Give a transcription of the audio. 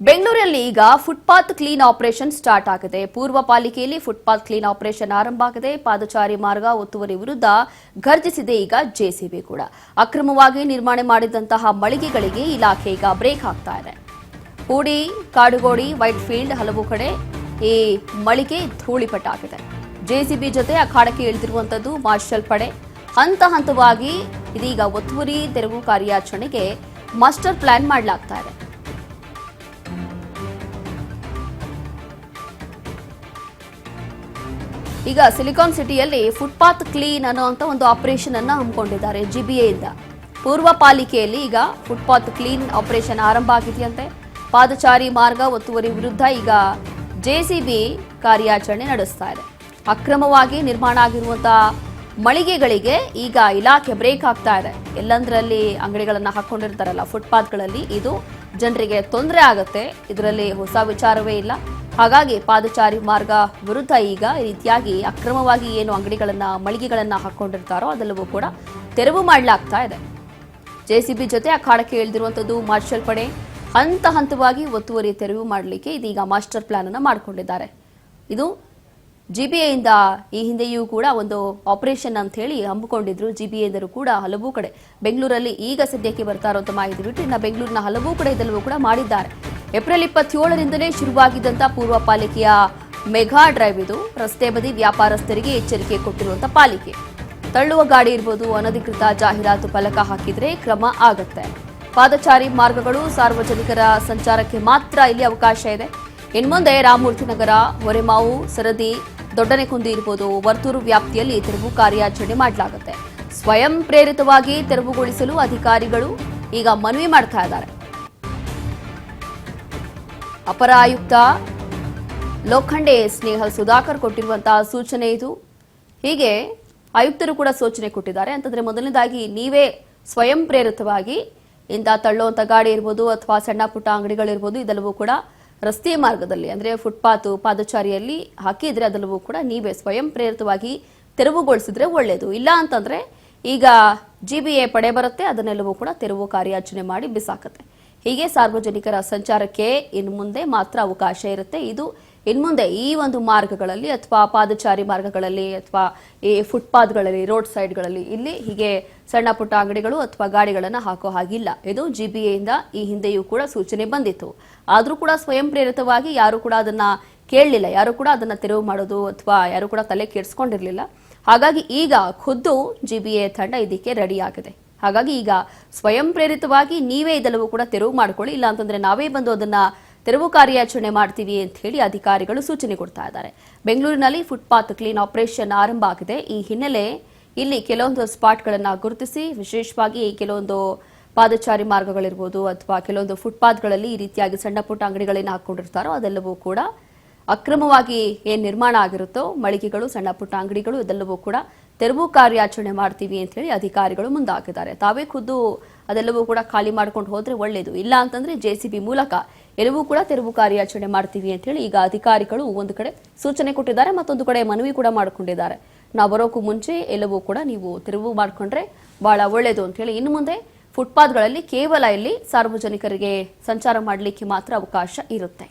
ಬೆಂಗಳೂರಲ್ಲಿ ಈಗ footpath clean operation start ಆಗಿದೆ. ಪೂರ್ವ ಪಾಲಿಕೆಯಲ್ಲಿ ಫುಟ್ಪಾತ್ ಕ್ಲೀನ್ ಆಪರೇಷನ್ ಆರಂಭ ಆಗಿದೆ. ಪಾದಚಾರಿ ಮಾರ್ಗ ಒತ್ತುವರಿ ವಿರುದ್ಧ ಘರ್ಜಿಸಿದೆ ಈಗ ಜೆಸಿಬಿ ಕೂಡ. ಅಕ್ರಮವಾಗಿ ನಿರ್ಮಾಣ ಮಾಡಿದಂತಹ ಮಳಿಗೆಗಳಿಗೆ ಇಲಾಖೆ ಈಗ ಬ್ರೇಕ್ ಹಾಕ್ತಾ ಇದೆ. ಪೂಡಿ, ಕಾಡುಗೋಡಿ, ವೈಟ್ ಫೀಲ್ಡ್ ಹಲವು ಕಡೆ ಈ ಮಳಿಗೆ ಧೂಳಿಪಟ್ಟಾಗಿದೆ. ಜೆಸಿಬಿ ಜೊತೆ ಅಖಾಡಕ್ಕೆ ಇಳಿದಿರುವಂತದ್ದು ಮಾರ್ಷಲ್ ಪಡೆ. ಹಂತ ಹಂತವಾಗಿ ಇದೀಗ ಒತ್ತುವರಿ ತೆರವು ಕಾರ್ಯಾಚರಣೆಗೆ ಮಾಸ್ಟರ್ ಪ್ಲಾನ್ ಮಾಡಲಾಗ್ತಾ ಇದೆ. ಈಗ ಸಿಲಿಕಾನ್ ಸಿಟಿಯಲ್ಲಿ ಫುಟ್ಪಾತ್ ಕ್ಲೀನ್ ಅನ್ನುವಂತ ಒಂದು ಆಪರೇಷನ್ ಅನ್ನು ಹಮ್ಮಿಕೊಂಡಿದ್ದಾರೆ ಜಿಬಿಎಯಿಂದ. ಪೂರ್ವ ಪಾಲಿಕೆಯಲ್ಲಿ ಈಗ ಫುಟ್ಪಾತ್ ಕ್ಲೀನ್ ಆಪರೇಷನ್ ಆರಂಭ ಆಗಿದೆಯಂತೆ. ಪಾದಚಾರಿ ಮಾರ್ಗ ಒತ್ತುವರಿ ವಿರುದ್ಧ ಈಗ ಜೆಸಿಬಿ ಕಾರ್ಯಾಚರಣೆ ನಡೆಸ್ತಾ ಇದೆ. ಅಕ್ರಮವಾಗಿ ನಿರ್ಮಾಣ ಆಗಿರುವಂತಹ ಮಳಿಗೆಗಳಿಗೆ ಈಗ ಇಲಾಖೆ ಬ್ರೇಕ್ ಹಾಕ್ತಾ ಇದೆ. ಎಲ್ಲಂದ್ರಲ್ಲಿ ಅಂಗಡಿಗಳನ್ನ ಹಾಕೊಂಡಿರ್ತಾರಲ್ಲ ಫುಟ್ಪಾತ್ಗಳಲ್ಲಿ, ಇದು ಜನರಿಗೆ ತೊಂದರೆ ಆಗುತ್ತೆ. ಇದರಲ್ಲಿ ಹೊಸ ವಿಚಾರವೇ ಇಲ್ಲ. ಹಾಗಾಗಿ ಪಾದಚಾರಿ ಮಾರ್ಗ ವಿರುದ್ಧ ಈಗ ಈ ರೀತಿಯಾಗಿ ಅಕ್ರಮವಾಗಿ ಏನು ಅಂಗಡಿಗಳನ್ನ ಮಳಿಗೆಗಳನ್ನ ಹಾಕೊಂಡಿರ್ತಾರೋ ಅದೆಲ್ಲವೂ ಕೂಡ ತೆರವು ಮಾಡಲಾಗ್ತಾ ಇದೆ. ಜೆಸಿಬಿ ಜೊತೆ ಅಖಾಡಕ್ಕೆ ಇಳಿದಿರುವಂತದ್ದು ಮಾರ್ಷಲ್ ಪಡೆ. ಹಂತ ಹಂತವಾಗಿ ಒತ್ತುವರಿ ತೆರವು ಮಾಡಲಿಕ್ಕೆ ಇದೀಗ ಮಾಸ್ಟರ್ ಪ್ಲಾನ್ ಅನ್ನು ಮಾಡಿಕೊಂಡಿದ್ದಾರೆ. ಇದು ಜಿಬಿಎಯಿಂದ ಈ ಹಿಂದೆಯೂ ಕೂಡ ಒಂದು ಆಪರೇಷನ್ ಅಂತ ಹೇಳಿ ಹಮ್ಮಿಕೊಂಡಿದ್ರು. ಜಿಬಿಎಂದರು ಕೂಡ ಹಲವು ಕಡೆ ಬೆಂಗಳೂರಲ್ಲಿ ಈಗ ಸದ್ಯಕ್ಕೆ ಬರ್ತಾ ಇರುವಂತ ಮಾಹಿತಿ ಬಿಟ್ಟು ಇನ್ನು ಬೆಂಗಳೂರಿನ ಹಲವು ಕಡೆ ಇದೆಲ್ಲವೂ ಕೂಡ ಮಾಡಿದ್ದಾರೆ. ಏಪ್ರಿಲ್ 27ರಿಂದಲೇ ಶುರುವಾಗಿದ್ದಂಥ ಪೂರ್ವ ಪಾಲಿಕೆಯ ಮೆಗಾ ಡ್ರೈವ್ ಇದು. ರಸ್ತೆ ಬದಿ ವ್ಯಾಪಾರಸ್ಥರಿಗೆ ಎಚ್ಚರಿಕೆ ಕೊಟ್ಟಿರುವಂತಹ ಪಾಲಿಕೆ. ತಳ್ಳುವ ಗಾಡಿ ಇರ್ಬೋದು, ಅನಧಿಕೃತ ಜಾಹೀರಾತು ಫಲಕ ಹಾಕಿದ್ರೆ ಕ್ರಮ ಆಗುತ್ತೆ. ಪಾದಚಾರಿ ಮಾರ್ಗಗಳು ಸಾರ್ವಜನಿಕರ ಸಂಚಾರಕ್ಕೆ ಮಾತ್ರ ಇಲ್ಲಿ ಅವಕಾಶ ಇದೆ. ಇನ್ಮುಂದೆ ರಾಮಮೂರ್ತಿ ನಗರ, ಹೊರೆಮಾವು, ಸರದಿ, ದೊಡ್ಡನೆಕುಂದಿ ಇರ್ಬೋದು, ವರ್ತೂರು ವ್ಯಾಪ್ತಿಯಲ್ಲಿ ತೆರವು ಕಾರ್ಯಾಚರಣೆ ಮಾಡಲಾಗುತ್ತೆ. ಸ್ವಯಂ ಪ್ರೇರಿತವಾಗಿ ತೆರವುಗೊಳಿಸಲು ಅಧಿಕಾರಿಗಳು ಈಗ ಮನವಿ ಮಾಡ್ತಾ ಇದ್ದಾರೆ. ಅಪರ ಆಯುಕ್ತ ಲೋಖಂಡೆ ಸ್ನೇಹಲ್ ಸುಧಾಕರ್ ಕೊಟ್ಟಿರುವಂತಹ ಸೂಚನೆ ಇದು. ಹೀಗೆ ಆಯುಕ್ತರು ಕೂಡ ಸೂಚನೆ ಕೊಟ್ಟಿದ್ದಾರೆ. ಅಂತಂದ್ರೆ ಮೊದಲನೇದಾಗಿ ನೀವೇ ಸ್ವಯಂ ಪ್ರೇರಿತವಾಗಿ ಇಂಥ ತಳ್ಳುವಂತ ಗಾಡಿ ಇರ್ಬೋದು ಅಥವಾ ಸಣ್ಣ ಪುಟ್ಟ ಅಂಗಡಿಗಳಿರ್ಬೋದು, ಇದೆಲ್ಲವೂ ಕೂಡ ರಸ್ತೆ ಮಾರ್ಗದಲ್ಲಿ ಅಂದ್ರೆ ಫುಟ್ಪಾತ್ ಪಾದಚಾರಿಯಲ್ಲಿ ಹಾಕಿದ್ರೆ ಅದೆಲ್ಲವೂ ಕೂಡ ನೀವೇ ಸ್ವಯಂ ಪ್ರೇರಿತವಾಗಿ ತೆರವುಗೊಳಿಸಿದ್ರೆ ಒಳ್ಳೆಯದು. ಇಲ್ಲ ಅಂತಂದ್ರೆ ಈಗ ಜಿಬಿಎ ಪಡೆ ಬರುತ್ತೆ, ಅದನ್ನೆಲ್ಲವೂ ಕೂಡ ತೆರವು ಕಾರ್ಯಾಚರಣೆ ಮಾಡಿ ಬಿಸಾಕತ್ತೆ. ಹೀಗೆ ಸಾರ್ವಜನಿಕರ ಸಂಚಾರಕ್ಕೆ ಇನ್ನು ಮುಂದೆ ಮಾತ್ರ ಅವಕಾಶ ಇರುತ್ತೆ. ಇದು ಇನ್ಮುಂದೆ ಈ ಒಂದು ಮಾರ್ಗಗಳಲ್ಲಿ ಅಥವಾ ಪಾದಚಾರಿ ಮಾರ್ಗಗಳಲ್ಲಿ ಅಥವಾ ಈ ಫುಟ್ಪಾತ್ಗಳಲ್ಲಿ, ರೋಡ್ ಸೈಡ್ಗಳಲ್ಲಿ ಇಲ್ಲಿ ಹೀಗೆ ಸಣ್ಣ ಪುಟ್ಟ ಅಂಗಡಿಗಳು ಅಥವಾ ಗಾಡಿಗಳನ್ನು ಹಾಕೋ ಹಾಗಿಲ್ಲ. ಇದು ಜಿಬಿಎಯಿಂದ ಈ ಹಿಂದೆಯೂ ಕೂಡ ಸೂಚನೆ ಬಂದಿತ್ತು. ಆದರೂ ಕೂಡ ಸ್ವಯಂ ಪ್ರೇರಿತವಾಗಿ ಯಾರು ಕೂಡ ಅದನ್ನ ಕೇಳಲಿಲ್ಲ, ಯಾರು ಕೂಡ ಅದನ್ನ ತೆರವು ಮಾಡೋದು ಅಥವಾ ಯಾರು ಕೂಡ ತಲೆ ಕೆಡಿಸ್ಕೊಂಡಿರ್ಲಿಲ್ಲ. ಹಾಗಾಗಿ ಈಗ ಖುದ್ದು ಜಿಬಿಎ ತಂಡ ಇದಕ್ಕೆ ರೆಡಿ ಆಗಿದೆ. ಹಾಗಾಗಿ ಈಗ ಸ್ವಯಂ ಪ್ರೇರಿತವಾಗಿ ನೀವೇ ಇದೆಲ್ಲವೂ ಕೂಡ ತೆರವು ಮಾಡ್ಕೊಳ್ಳಿ, ಇಲ್ಲ ಅಂತಂದ್ರೆ ನಾವೇ ಬಂದು ಅದನ್ನ ತೆರವು ಕಾರ್ಯಾಚರಣೆ ಮಾಡ್ತೀವಿ ಅಂತ ಹೇಳಿ ಅಧಿಕಾರಿಗಳು ಸೂಚನೆ ಕೊಡ್ತಾ ಇದ್ದಾರೆ. ಬೆಂಗಳೂರಿನಲ್ಲಿ ಫುಟ್ಪಾತ್ ಕ್ಲೀನ್ ಆಪರೇಷನ್ ಆರಂಭ ಆಗಿದೆ. ಈ ಹಿನ್ನೆಲೆ ಇಲ್ಲಿ ಕೆಲವೊಂದು ಸ್ಪಾಟ್ಗಳನ್ನ ಗುರುತಿಸಿ ವಿಶೇಷವಾಗಿ ಕೆಲವೊಂದು ಪಾದಚಾರಿ ಮಾರ್ಗಗಳಿರ್ಬೋದು ಅಥವಾ ಕೆಲವೊಂದು ಫುಟ್ಪಾತ್ಗಳಲ್ಲಿ ಈ ರೀತಿಯಾಗಿ ಸಣ್ಣ ಪುಟ್ಟ ಅಂಗಡಿಗಳನ್ನ ಹಾಕೊಂಡಿರ್ತಾರೋ ಅದೆಲ್ಲವೂ ಕೂಡ ಅಕ್ರಮವಾಗಿ ಏನ್ ನಿರ್ಮಾಣ ಆಗಿರುತ್ತೋ ಮಳಿಗೆಗಳು, ಸಣ್ಣ ಪುಟ್ಟ ಅಂಗಡಿಗಳು, ಇದೆಲ್ಲವೂ ಕೂಡ ತೆರವು ಕಾರ್ಯಾಚರಣೆ ಮಾಡ್ತೀವಿ ಅಂತ ಹೇಳಿ ಅಧಿಕಾರಿಗಳು ಮುಂದಾಗಿದ್ದಾರೆ. ತಾವೇ ಖುದ್ದು ಅದೆಲ್ಲವೂ ಕೂಡ ಖಾಲಿ ಮಾಡ್ಕೊಂಡು ಹೋದ್ರೆ ಒಳ್ಳೇದು. ಇಲ್ಲ ಅಂತಂದ್ರೆ ಜೆಸಿಬಿ ಮೂಲಕ ಎಲ್ಲವೂ ಕೂಡ ತೆರವು ಕಾರ್ಯಾಚರಣೆ ಮಾಡ್ತೀವಿ ಅಂತ ಹೇಳಿ ಈಗ ಅಧಿಕಾರಿಗಳು ಒಂದು ಕಡೆ ಸೂಚನೆ ಕೊಟ್ಟಿದ್ದಾರೆ, ಮತ್ತೊಂದು ಕಡೆ ಮನವಿ ಕೂಡ ಮಾಡಿಕೊಂಡಿದ್ದಾರೆ. ನಾವು ಬರೋಕ್ಕೂ ಮುಂಚೆ ಎಲ್ಲವೂ ಕೂಡ ನೀವು ತೆರವು ಮಾಡ್ಕೊಂಡ್ರೆ ಬಹಳ ಒಳ್ಳೇದು ಅಂತ ಹೇಳಿ. ಇನ್ನು ಮುಂದೆ ಫುಟ್ಪಾತ್ಗಳಲ್ಲಿ ಕೇವಲ ಇಲ್ಲಿ ಸಾರ್ವಜನಿಕರಿಗೆ ಸಂಚಾರ ಮಾಡಲಿಕ್ಕೆ ಮಾತ್ರ ಅವಕಾಶ ಇರುತ್ತೆ.